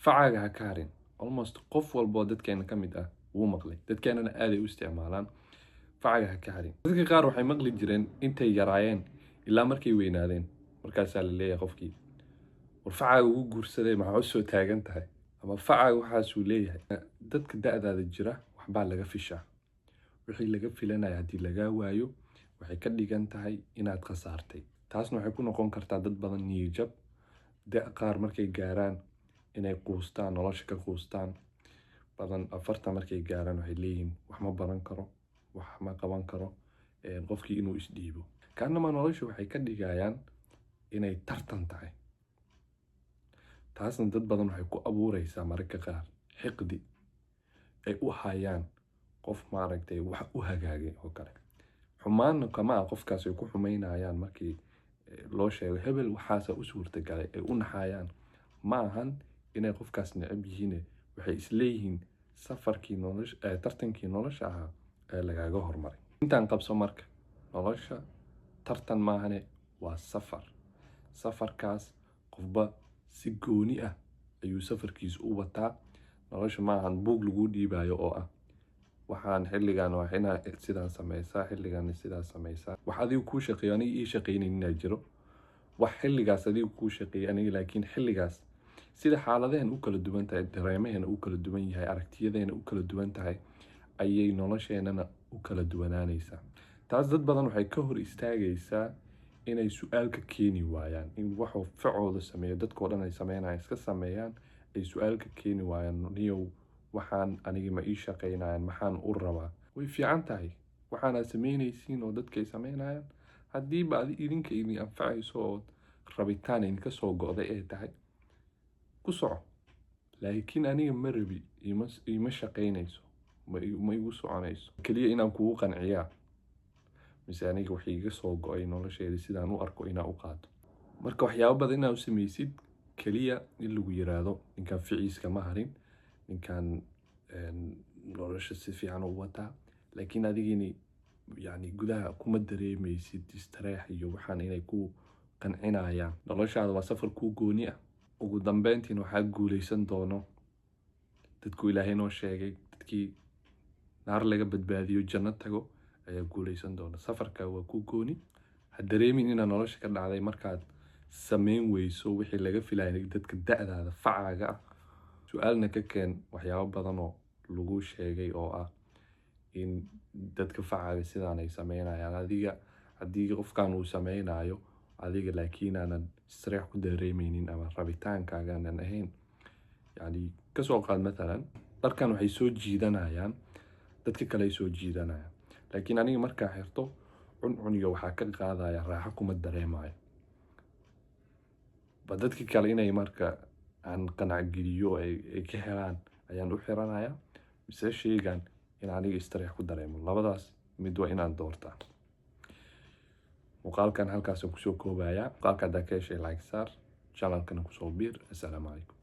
facaaga ha ka harin. Almost qof walbo dadkeena ka mid ah wuu maqlay, dadkeenana aad ay u isticmaalaan. Facaaga ha ka harin. Dadka qaar waxay maqli jireen intay yaraayeen ilaa markay weynaadeen, markaasaa la leeyahay qofkii war facaaga ugu guursaday maxaa u soo taagan tahay, ama facaaga waxaasuu leeyahay. Dadka da'daada jira waxbaa laga fishaa, wixii laga filanaya haddii lagaa waayo waxay ka dhigan tahay inaad khasaartay. taasna waxay ku noqon kartaa dad badan niyad jab. qaar markay gaaraan inay quustaan, nolosha ka quustaan. badan 40 markay gaaraan waxay leeyihiin wax ma baran karo, wax ma qaban karo, qofkii inuu isdhiibo. kaanama nolosha waxay ka dhigayaan inay tartan tahay. taasna dad badan waxay ku abuureysaa mararka qaar xiqdi ay u hayaan qof maaragtay wax u hagaagay oo kale. xumaanna kama ah qofkaas ay ku xumaynayaan markii loo sheego hebel waxaasa u suurtagalay ay u naxayaan. ma ahan inay qofkaas necab yihiin, waxay isleeyihiin safarkii nolosha tartankii nolosha ahaa ee lagaaga hormaray. intaan qabso marka nolosha tartan maahane waa safar. safarkaas qofba si gooni ah ayuu safarkiisa u wataa. nolosha maahan buug lagu dhiibayo oo ah waxaan xilligan waa inaad sidaan sameysaa, xilligan sidaas sameysaa. wax adigu kuu shaqeeyo aniga ii shaqeynaynin jiro, wax xilligaas adigu kuu shaqeeyo aniga laakiin xilligaas sida xaaladeen u kala duwan tahay, dareemaheena u kala duwan yahay, aragtiyadeena u kala duwan tahay, ayay nolosheenana u kala duwanaanaysaa. taas dad badan waxay ka hor istaagaysaa inay su'aal ka keeni waayaan, in waxuu ficooda sameeyo dadkoo dhan ay sameynayaan iska sameeyaan, ay su'aal ka keeni waayaan. niyow waxaan aniga ma ii shaqeynayaan, maxaan u rabaa. way fiican tahay waxaana sameynaysiin oo dadkay sameynayaan haddiiba idinka idin anfacayso oo rabitaan idinka soo go'day ay tahay ku soco. laakiin aniga ma rabi, ima shaqeynayso, ma igu soconayso. kaliya inaan kugu qanciyaa mise aniga wax iga soo go'ay nolosheeda sidaan u arko inaan u qaato. marka waxyaabo badan inaad u samaysid kaliya in lagu yiraahdo ninkan ficiiska ma harin, ninkan nolosha si fiican u wataa, laakiin adigini yani gudaha kuma dareemaysid istareex iyo waxaan inay ku qancinayaan. noloshaada waa safar kuu gooni ah. ugu dambeyntiina waxaa guuleysan doono dadku ilaahay noo sheegay, dadkii naar laga badbaadiyo janno tago ayaa guuleysan doona. safarka waa kuu gooni. ha dareemin inaad nolosha ka dhacday markaad sameyn weyso wixii laga filayay dadka da'daada facaaga ah. su'aalna ka keen waxyaabo badan oo lagu sheegay oo ah in dadka facaaga sidaan ay sameynayaan, adiga haddii qofkan uu sameynayo adiga laakiin aanan istareex ku dareemeynin ama rabitaankaaga aanan ahayn. yani kasoo qaad matalan dharkan waxay soo jiidanayaan dadka kale ay soo jiidanayaan, laakiin aniga markaa xirto cuncuniga waxaa ka qaadaya raaxo kuma dareemayo. ba dadka kale inay marka aan qanac geliyo ay ka helaan ayaan u xiranaya, mise sheegan in aniga istareex ku dareemo. labadaas mid waa inaan doortaa. muuqaalkan halkaas kusoo koobaya. muuqaalka haddaa ka heshay like saar, channelkana kusoo biir. assalaamu calaykum.